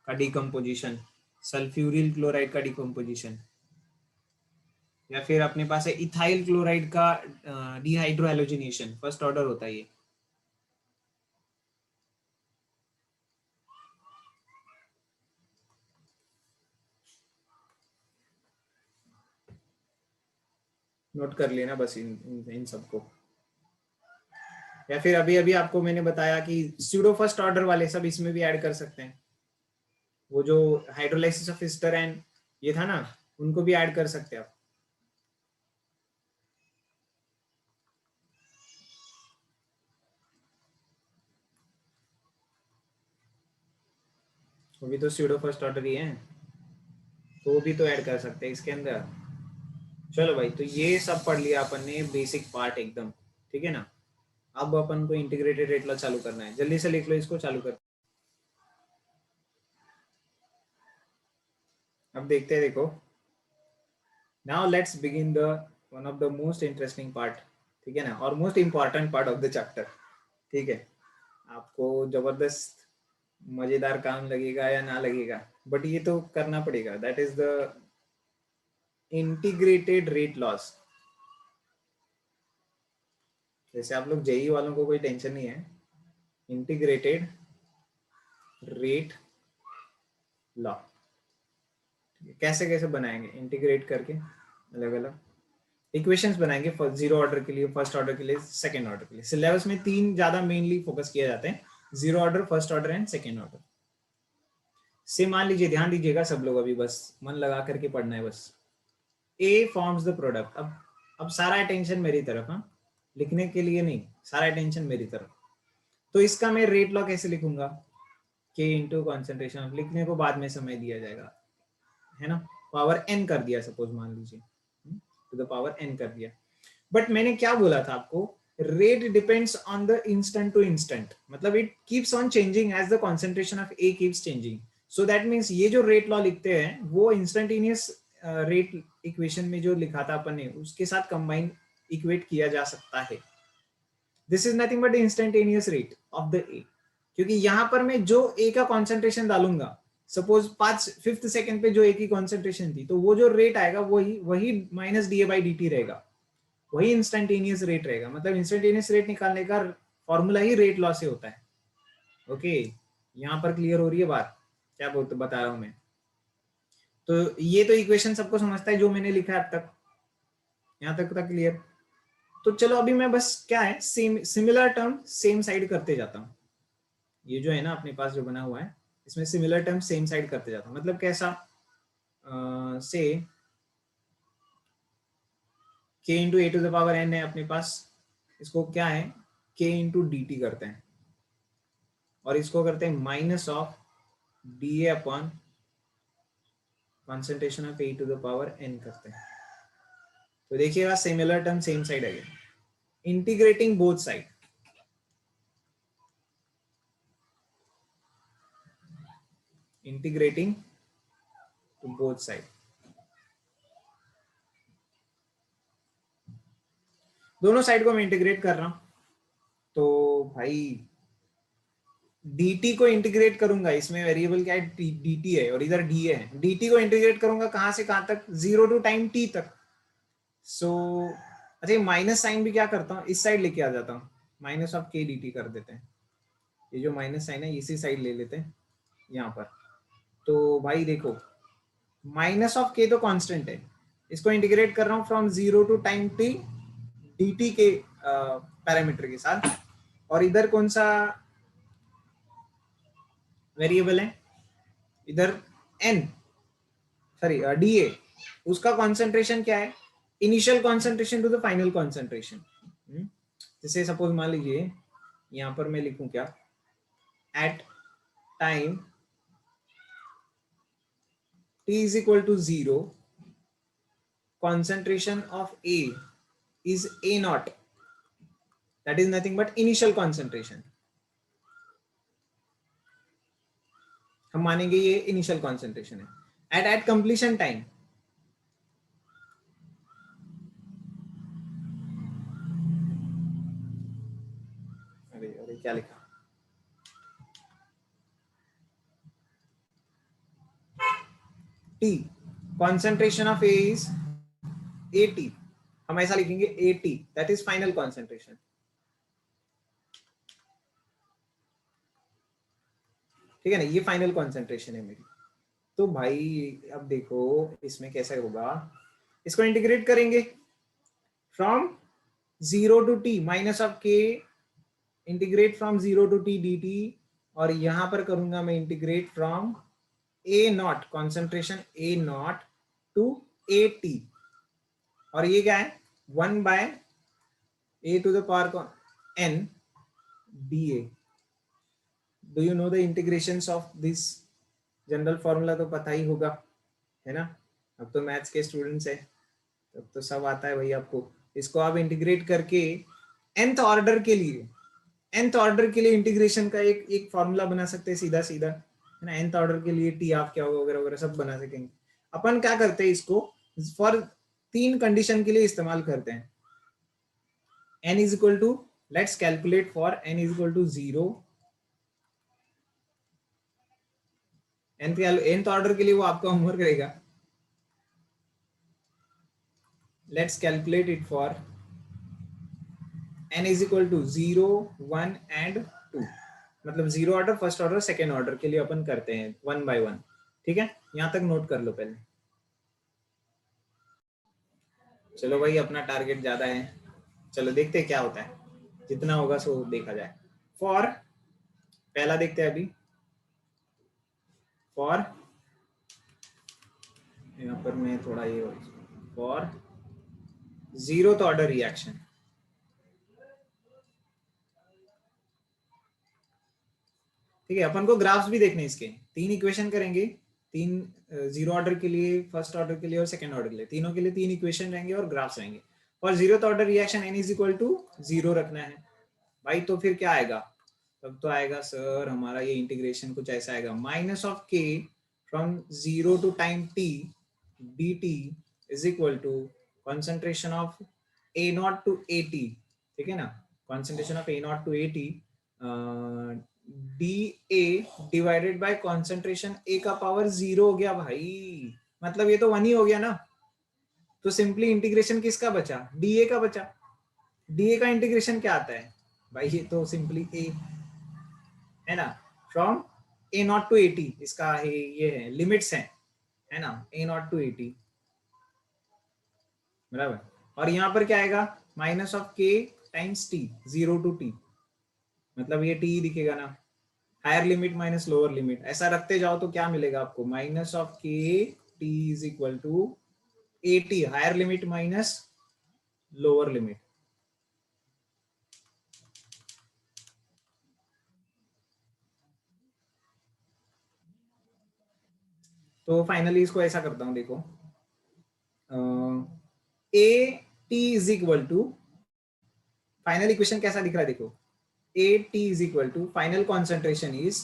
का डिकम्पोजिशन, सल्फ्यूरिल क्लोराइड का डिकम्पोजिशन, या फिर अपने पास है इथाइल क्लोराइड का डिहाइड्रो हैलोजिनेशन, फर्स्ट ऑर्डर होता है ये। नोट कर लेना बस इन सबको। या फिर अभी अभी आपको मैंने बताया कि स्यूडो फर्स्ट ऑर्डर वाले सब इसमें भी ऐड कर सकते हैं, वो जो हाइड्रोलाइसिस ऑफ एस्टर एंड ये था ना, उनको भी ऐड कर सकते हैं आप। वो भी तो स्यूडो फर्स्ट ऑर्डर ही है, तो वो भी तो ऐड कर सकते हैं इसके अंदर। चलो भाई, तो ये सब पढ़ लिया अपन ने, बेसिक पार्ट एकदम, ठीक है ना। अब अपन को इंटीग्रेटेड रेट लॉ चालू करना है, जल्दी से लिख लो इसको, चालू कर। अब देखते हैं, देखो, now let's begin the one of the most interesting part, ठीक है ना, और most important part of the chapter. ठीक है, आपको जबरदस्त मजेदार काम लगेगा या ना लगेगा, बट ये तो करना पड़ेगा। That is the integrated rate laws. जैसे आप लोग जेई वालों को कोई टेंशन नहीं है, इंटीग्रेटेड रेट लॉ कैसे कैसे बनाएंगे, इंटीग्रेट करके अलग अलग इक्वेशंस बनाएंगे, जीरो ऑर्डर के लिए, फर्स्ट ऑर्डर के लिए, सेकंड ऑर्डर के लिए। सिलेबस में तीन ज्यादा मेनली फोकस किया जाते हैं, zero order, first order and second order से। मान लीजिए, ध्यान दीजिएगा सब लोग, अभी बस मन लगा करके पढ़ना है बस। ए फॉर्म्स द प्रोडक्ट। अब सारा अटेंशन मेरी तरफ, हाँ, लिखने के लिए नहीं, सारा अटेंशन मेरी तरफ। तो इसका मैं रेट लॉ कैसे लिखूंगा, के इंटू कॉन्सेंट्रेशन, लिखने को बाद में समय दिया जाएगा, है ना। पावर एन कर दिया, सपोज मान लीजिए, टू द पावर एन कर दिया। बट मैंने क्या बोला था आपको, rate depends on the instant to instant, मतलब it keeps on changing as the concentration of A keeps changing. So that means ये जो रेट लॉ लिखते हैं वो इंस्टेंटेनियस रेट इक्वेशन में जो लिखा था अपन ने उसके साथ कंबाइन इक्वेट किया जा सकता है। This is nothing but instantaneous rate of the ए, क्योंकि यहां पर मैं जो ए का कॉन्सेंट्रेशन डालूंगा, सपोज 5 सेकंड पे जो ए की कॉन्सेंट्रेशन थी, तो वो जो रेट आएगा वही वही minus D A by D T रहेगा, वही इंस्टेंटेनियस रेट रहेगा। मतलब इंस्टेंटेनियस रेट निकालने का फॉर्मूला ही रेट लॉ से होता है। ओके, यहां पर क्लियर हो रही है बात, क्या बता रहा हूं मैं। तो ये तो इक्वेशन सबको समझता है जो मैंने लिखा है अब तक, यहां तक था क्लियर। तो चलो अभी मैं बस क्या है, same similar term same side करते जाता हूँ। ये जो है ना अपने पास जो बना हुआ है, इसमें सिमिलर टर्म सेम साइड करते जाता हूँ। मतलब कैसा, से k into A to the power n है अपने पास, इसको क्या है k इंटू डी टी करते हैं, और इसको करते हैं minus of D A upon concentration of A to the power n करते हैं। तो देखिएगा similar term same side again, integrating both side, integrating to both side. दोनों साइड को मैं इंटीग्रेट कर रहा हूं, तो भाई dt को इंटीग्रेट करूंगा, इसमें वेरिएबल क्या है, dt है, और इधर da है। dt को इंटीग्रेट करूंगा कहां से कहां तक, 0 टू टाइम t तक। सो अच्छा, माइनस साइन भी क्या करता हूँ, इस साइड लेके आ जाता हूँ, माइनस ऑफ k dt कर देते हैं। ये जो माइनस साइन है इसी साइड ले लेते हैं यहाँ पर। तो भाई देखो, माइनस ऑफ k तो कांस्टेंट है, इसको इंटीग्रेट कर रहा हूँ from 0 to time t dt के पैरामीटर के साथ। और इधर कौन सा वेरिएबल है, इधर n, सॉरी डी ए, उसका कॉन्सेंट्रेशन क्या है, initial concentration to the final concentration. जैसे सपोज मान लीजिए यहां पर मैं लिखूं क्या, at time t is equal to 0 concentration of A is A naught, that is nothing but initial concentration। हम मानेंगे ये इनिशियल कॉन्सेंट्रेशन है। एट कंप्लीशन टाइम, अरे अरे क्या लिखा, T concentration of A is AT, हम ऐसा लिखेंगे AT, that is final concentration। ठीक है ना, ये फाइनल कॉन्सेंट्रेशन है मेरी। तो भाई अब देखो इसमें कैसा होगा, इसको इंटीग्रेट करेंगे from 0 to t minus of k, integrate from 0 to t dt, और यहां पर करूंगा मैं integrate from a naught, concentration a naught to at, और ये क्या है 1 by a to the power n dA। Do you know the integrations of this, general formula तो पता ही होगा, है ना। अब तो मैथ्स के स्टूडेंट्स है, तब तो सब आता है भाई आपको। इसको आप इंटीग्रेट करके nth ऑर्डर के लिए, nth ऑर्डर के लिए इंटीग्रेशन का एक फॉर्मूला बना सकते हैं सीधा सीधा, है ना। nth ऑर्डर के लिए टी आप क्या होगा वगैरह वगैरह सब बना सकेंगे। अपन क्या करते हैं, इसको फॉर 3 कंडीशन के लिए इस्तेमाल करते हैं। n is equal to, let's calculate for n is equal to 0, nth order के लिए वो आपका होमवर्क रहेगा. Let's calculate it for n is equal to 0, 1 and 2. मतलब zero order, first order, second order के लिए अपन करते हैं वन बाय वन. ठीक है, यहां तक नोट कर लो पहले. चलो भाई, अपना टारगेट ज्यादा है, चलो देखते हैं क्या होता है, जितना होगा सो देखा जाए. फॉर पहला देखते हैं अभी. फॉर यहाँ पर मैं थोड़ा ये, फॉर जीरोथ ऑर्डर रिएक्शन. ठीक है, अपन को ग्राफ्स भी देखने इसके. 3 इक्वेशन करेंगे, 3 जीरो ऑर्डर के लिए, फर्स्ट ऑर्डर के लिए और सेकंड ऑर्डर के लिए. तीनों के लिए 3 इक्वेशन रहेंगे और ग्राफ्स रहेंगे. और zeroth order reaction n is equal to 0 रखना है भाई. तो फिर क्या आएगा, तब तो आएगा सर हमारा ये इंटीग्रेशन कुछ ऐसा आएगा, minus of k from 0 to time t dt is equal to concentration of a naught to at. ठीक है ना, concentration of a naught to at dA divided by concentration a का पावर 0 हो गया भाई. मतलब ये तो 1 ही हो गया ना. तो सिंपली इंटीग्रेशन किसका बचा, dA का बचा. dA का इंटीग्रेशन क्या आता है भाई, ये तो सिंपली a है ना, from a naught to at. इसका ये है लिमिट्स है ना, a नॉट टू at बराबर. और यहाँ पर क्या आएगा, minus of k times t, 0 to t. मतलब ये t दिखेगा ना, higher limit minus lower limit, ऐसा रखते जाओ तो क्या मिलेगा आपको, minus of k t is equal to at, higher limit minus lower limit. तो फाइनली इसको ऐसा करता हूं, देखो a t is equal to, final equation कैसा दिख रहा है देखो, a t is equal to final concentration is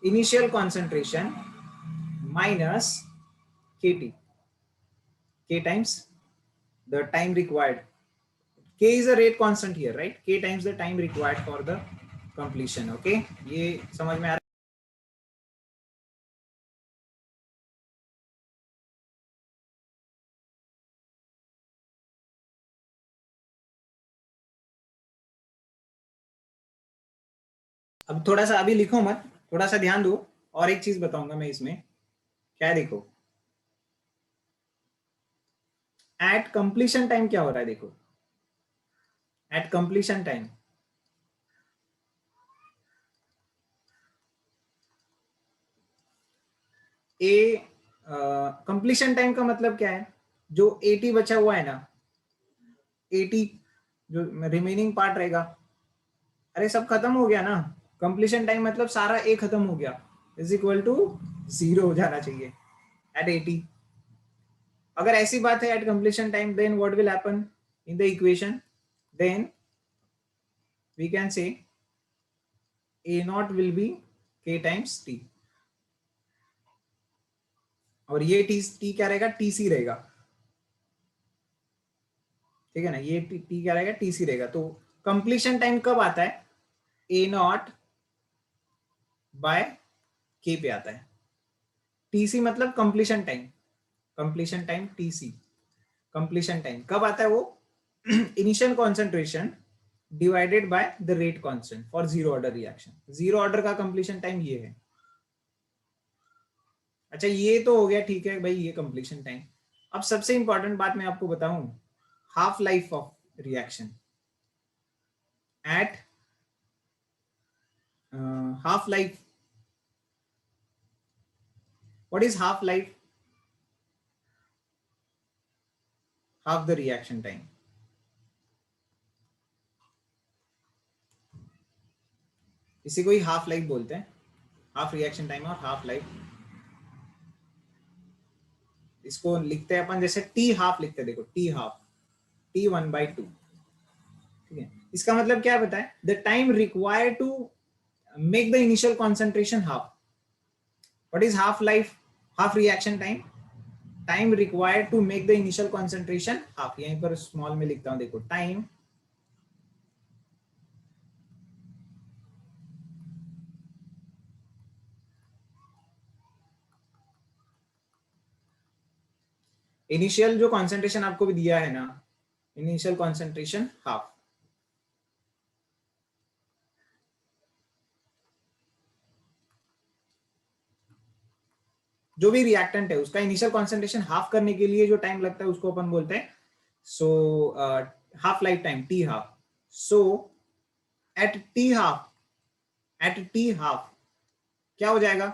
initial concentration minus kt, k times the time required. K is a rate constant here, right? K times the time required for the completion. Okay, ये समझ में आ रहा है. अब थोड़ा सा अभी लिखो मत, थोड़ा सा ध्यान दो. और एक चीज बताऊंगा मैं इसमें, क्या देखो, एट कंप्लीशन टाइम क्या हो रहा है देखो. एट कंप्लीशन टाइम ए, कंप्लीशन टाइम का मतलब क्या है, जो 80 बचा हुआ है ना, 80 जो रिमेनिंग पार्ट रहेगा, अरे सब खत्म हो गया ना. कंप्लीशन टाइम मतलब सारा ए खत्म हो गया, इज इक्वल टू 0 हो जाना चाहिए एट 80. अगर ऐसी बात है at completion time, then what will happen in the equation, then we can say A naught will be k times t. और ये t क्या रहेगा, tc रहेगा. ठीक है ना, ये t क्या रहेगा, tc रहेगा. तो कंप्लीशन टाइम कब आता है, ए नॉट बाय के पे आता है. टीसी मतलब completion time, completion time TC. Completion time कब आता है वो, initial concentration divided by the rate constant for zero order reaction. Zero order का कंप्लीशन टाइम ये है. अच्छा ये तो हो गया, ठीक है भाई, ये कंप्लीशन टाइम. अब सबसे इंपॉर्टेंट बात मैं आपको बताऊं, half life of reaction. At half life, what is half life, half the reaction time. इसी को ही हाफ लाइफ बोलते हैं, हाफ रिएक्शन टाइम और हाफ लाइफ. इसको लिखते हैं अपन जैसे टी हाफ लिखते हैं, देखो टी हाफ, टी 1/2. ठीक है, इसका मतलब क्या बताए, the time required to make the initial concentration half. What is half life, half reaction time, time required to make the initial concentration half. यहीं पर स्मॉल में लिखता हूं देखो, टाइम इनिशियल जो कॉन्सेंट्रेशन आपको भी दिया है ना, इनिशियल कॉन्सेंट्रेशन हाफ, जो भी रिएक्टेंट है उसका इनिशियल कॉन्सेंट्रेशन हाफ करने के लिए जो टाइम लगता है उसको अपन बोलते हैं so half life time, T half. सो eight T half, eight T half क्या हो जाएगा?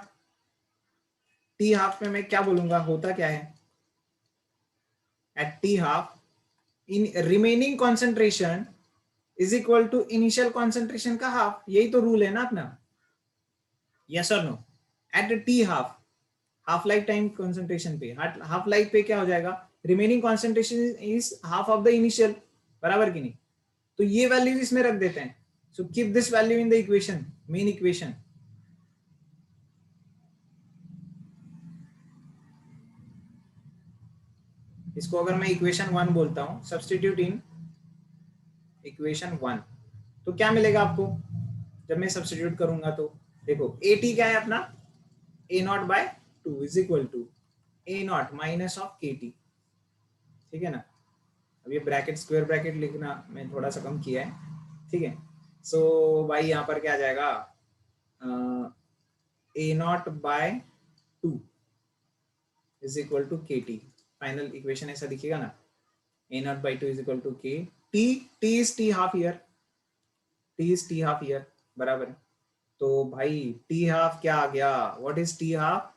टी हाफ में मैं क्या बोलूंगा, होता क्या है? At T half in remaining concentration is equal to initial concentration का हाफ. यही तो रूल है ना अपना. यस और no? At T half, half life time concentration पे, हाफ लाइफ पे क्या हो जाएगा? Remaining concentration is half of the initial. बराबर कि नहीं? तो ये वैल्यू इसमें रख देते हैं. So keep this value in the equation, main equation. इसको अगर मैं इक्वेशन 1 बोलता हूं, सब्स्टिट्यूट इन इक्वेशन 1, तो क्या मिलेगा आपको जब मैं सब्स्टिट्यूट करूंगा? तो देखो ए टी क्या है अपना, A naught by 2 is equal to A naught minus of K T. ठीक है ना? अब ये ब्रैकेट, स्क्वायर ब्रैकेट लिखना मैं थोड़ा सा कम किया है. ठीक है. सो भाई यहाँ पर क्या आ जाएगा, A naught by 2 is equal to K T. Final equation ऐसा दिखेगा ना, A naught by 2 is equal to K T. T is T half year, T is T half year. बराबर है. तो भाई टी हाफ क्या आ गया? What is T half?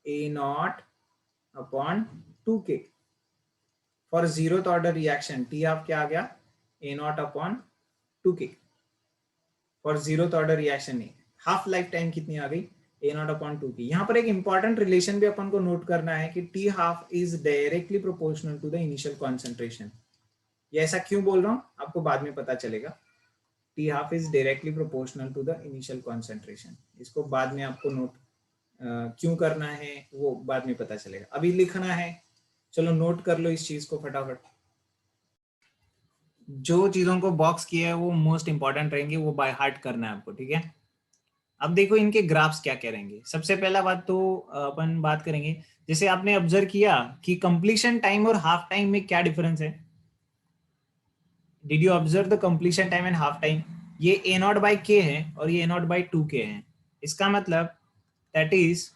A naught upon 2k. For zeroth order reaction T half क्या आ गया? A naught upon 2k. For zeroth order reaction में हाफ लाइफ टाइम कितनी आ गई? ए नॉट अपॉन 2k. यहाँ पर एक इंपॉर्टेंट रिलेशन भी अपन को नोट करना है कि T half is directly proportional to the initial concentration. ये ऐसा क्यों बोल रहा हूँ आपको बाद में पता चलेगा. T half is directly proportional to the initial concentration. इसको बाद में आपको नोट क्यों करना है वो बाद में पता चलेगा, अभी लिखना है. चलो नोट कर लो इस चीज को फटाफट. जो चीजों को बॉक्स किया है वो मोस्ट इंपॉर्टेंट रहेंगे, वो बाय हार्ट करना है आपको. ठीक है. अब देखो इनके ग्राफ्स क्या क्या रहेंगे. सबसे पहला बात तो अपन बात करेंगे, जैसे आपने ऑब्जर्व किया कि कंप्लीशन टाइम और हाफ टाइम में क्या डिफरेंस है. Did you observe the completion time and half time? ये ए नॉट बाई के है और ये ए नॉट बाई 2k है. इसका मतलब that is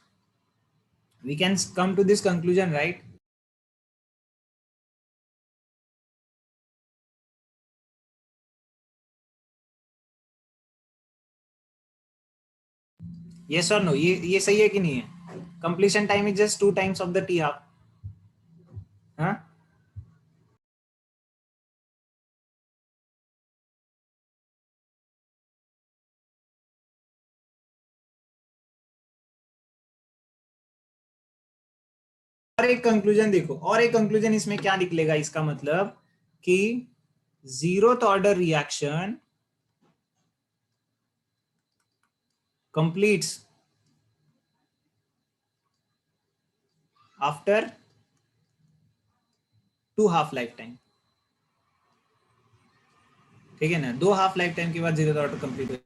we can come to this conclusion, right? Yes और नो? ये सही है कि नहीं है? Completion time is just 2 times of the T half. हाँ, और एक कंक्लूजन देखो, और एक कंक्लूजन इसमें क्या निकलेगा, इसका मतलब कि zeroth order reaction completes after 2 half life time. ठीक है ना? 2 हाफ लाइफ टाइम के बाद जीरोथ ऑर्डर कंप्लीट हो.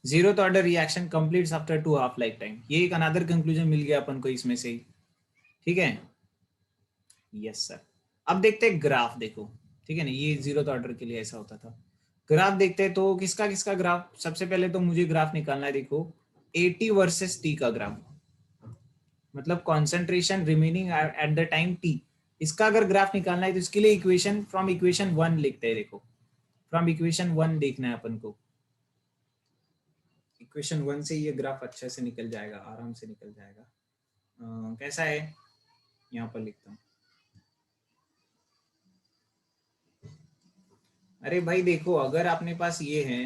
Zeroth order reaction completes after 2 half life time. ये एक अनदर कंक्लूजन मिल गया अपन को इसमें से ही. ठीक है. Yes sir. अब देखते हैं ग्राफ. देखो ठीक है ना, ये जीरोथ ऑर्डर के लिए ऐसा होता था. ग्राफ देखते हैं तो किसका किसका ग्राफ. सबसे पहले तो मुझे ग्राफ निकालना है. देखो एटी वर्सेस टी का ग्राफ, मतलब concentration remaining at the time T. इसका अगर ग्राफ निकालना है तो इसके लिए इक्वेशन फ्रॉम इक्वेशन 1 लिखते हैं. देखो फ्रॉम इक्वेशन 1 देखना है अपन को. इक्वेशन 1 से ये ग्राफ अच्छे से निकल जाएगा, आराम से निकल जाएगा. कैसा है, यहाँ पर लिखता हूँ. अरे भाई देखो, अगर अपने पास ये है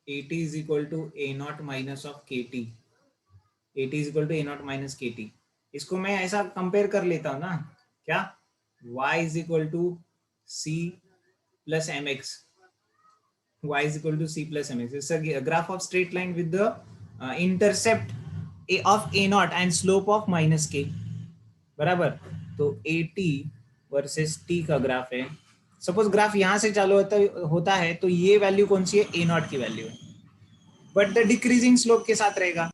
A T is equal to A naught minus of K T, A T is equal to A naught minus K T, इसको मैं ऐसा कंपेयर कर लेता हूँ ना. क्या? y is equal to C plus M X, y is equal to c plus mx. It's a graph of straight line with the intercept of a naught and slope of minus k. बराबर. तो a t versus t का graph है. Suppose graph यहाँ से चालू होता है तो ये वैल्यू कौन सी है, ए नॉट की वैल्यू है, बट द डिक्रीजिंग स्लोप के साथ रहेगा।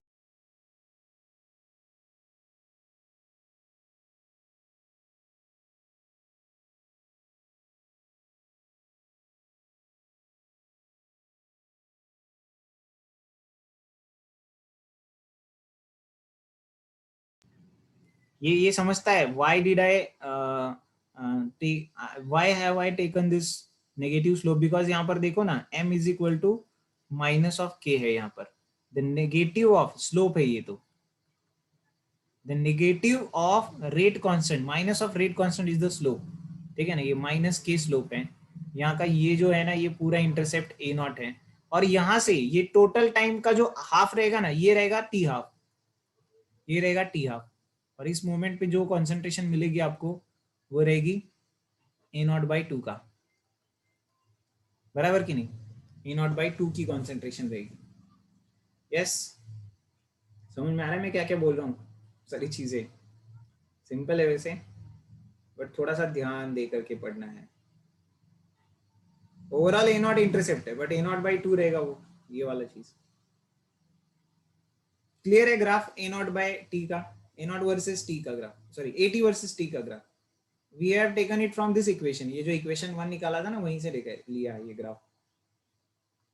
ये समझता है why did I take why have I taken this negative slope, because यहाँ पर देखो ना m is equal to minus of k है, यहाँ पर द नेगेटिव ऑफ स्लोप है ये, तो the negative of rate constant minus of rate constant is the slope, ठीक है ना, ये माइनस के स्लोप है यहाँ का, ये जो है ना ये पूरा इंटरसेप्ट ए नॉट है, और यहाँ से ये टोटल टाइम का जो हाफ रहेगा ना ये रहेगा टी हाफ, ये रहेगा टी हाफ, और इस मोमेंट पे जो कॉन्सेंट्रेशन मिलेगी आपको वो रहेगी ए नॉट बाई टू का, बराबर कि नहीं, ए नॉट बाई टू की कॉन्सेंट्रेशन रहेगी। यस, समझ में आ रहा है मैं क्या क्या बोल रहा हूँ, सारी चीजें सिंपल है वैसे, बट थोड़ा सा ध्यान दे करके पढ़ना है। ओवरऑल ए नॉट इंटरसेप्ट है, but A naught by two रहेगा वो, ये वाला चीज क्लियर है। Graph A naught by T का, ए नॉट वर्सेस टी का graph, sorry A T versus T का graph, we have taken it from this equation, ये जो इक्वेशन 1 निकाला था ना वहीं से लिया ये ग्राफ।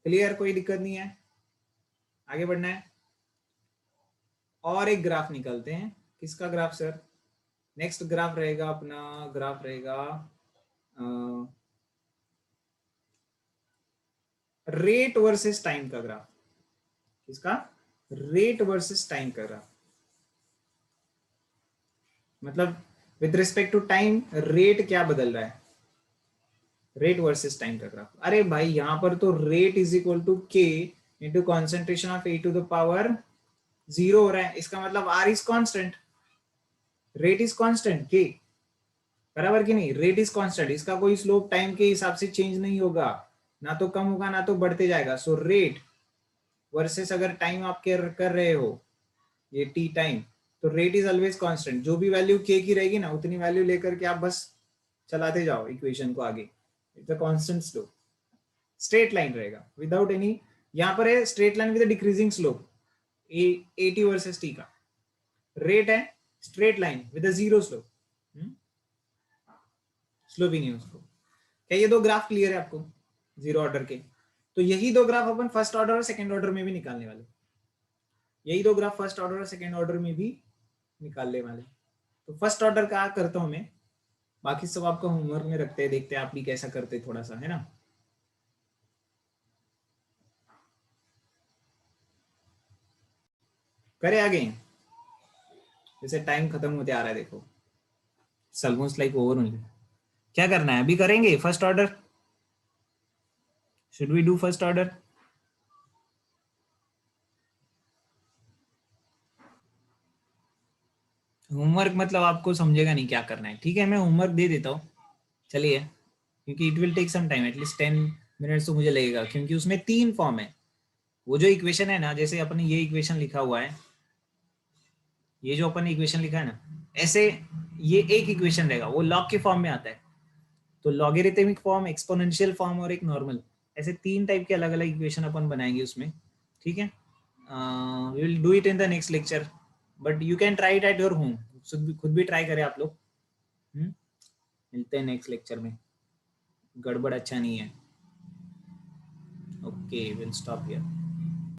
क्लियर, कोई दिक्कत नहीं है, आगे बढ़ना है। और एक ग्राफ निकालते हैं, किसका ग्राफ सर, नेक्स्ट ग्राफ रहेगा अपना, ग्राफ रहेगा रेट वर्सेस टाइम का ग्राफ, किसका, रेट वर्सेस टाइम का ग्राफ, मतलब with respect to time rate क्या बदल रहा है, रेट वर्सेस टाइम का ग्राफ। अरे भाई यहाँ पर तो rate is equal to k into concentration of A to the power 0 हो रहा है, इसका मतलब R is constant, rate is constant k, बराबर कि नहीं, रेट इज कांस्टेंट, इसका कोई स्लोप टाइम के हिसाब से चेंज नहीं होगा, ना तो कम होगा ना तो बढ़ते जाएगा। सो रेट वर्सेस अगर टाइम आप कर रहे हो ये टी टाइम, तो रेट इज ऑलवेज कांस्टेंट, जो भी वैल्यू के की रहेगी ना उतनी वैल्यू लेकर के आप बस चलाते जाओ इक्वेशन को आगे, it's a constant slope, straight line रहेगा विदाउट एनी, यहाँ पर है straight line with decreasing slope, A T versus T का रेट है straight line with zero slope, slope ही नहीं उसको। क्या ये दो ग्राफ क्लियर है आपको जीरो ऑर्डर के? तो यही दो ग्राफ अपन फर्स्ट ऑर्डर और सेकंड ऑर्डर में भी निकालने वाले, यही दो ग्राफ फर्स्ट ऑर्डर और सेकंड ऑर्डर में भी निकालने वाले। तो फर्स्ट ऑर्डर का करता हूं मैं, बाकी सब आपका होमवर्क में रखते हैं, देखते हैं आप भी कैसा करते थोड़ा सा, है ना। करे आगे, जैसे टाइम खत्म होते आ रहा है, देखो ऑलमोस्ट लाइक ओवर ओनली। क्या करना है अभी, करेंगे first order, should we do first order? Homework मतलब आपको समझेगा नहीं क्या करना है, ठीक है मैं होमवर्क दे देता हूँ, चलिए, क्योंकि it will take some time, at least 10 minutes तो मुझे लगेगा, क्योंकि उसमें 3 फॉर्म है। वो जो इक्वेशन है ना, जैसे अपन ये इक्वेशन लिखा हुआ है, ये जो अपन इक्वेशन लिखा है ना, ऐसे ये एक इक्वेशन रहेगा, वो लॉग के फॉर्म में आता है, तो लॉगरिथमिक फॉर्म, एक्सपोनेंशियल फॉर्म और एक नॉर्मल, ऐसे 3 टाइप के अलग अलग इक्वेशन अपन बनाएंगे उसमें, ठीक है। We will do it in the next lecture, but you can try it at your home, खुद भी ट्राई करें आप लोग। मिलते हैं नेक्स्ट लेक्चर में, गड़बड़ अच्छा नहीं है। Okay, will stop here.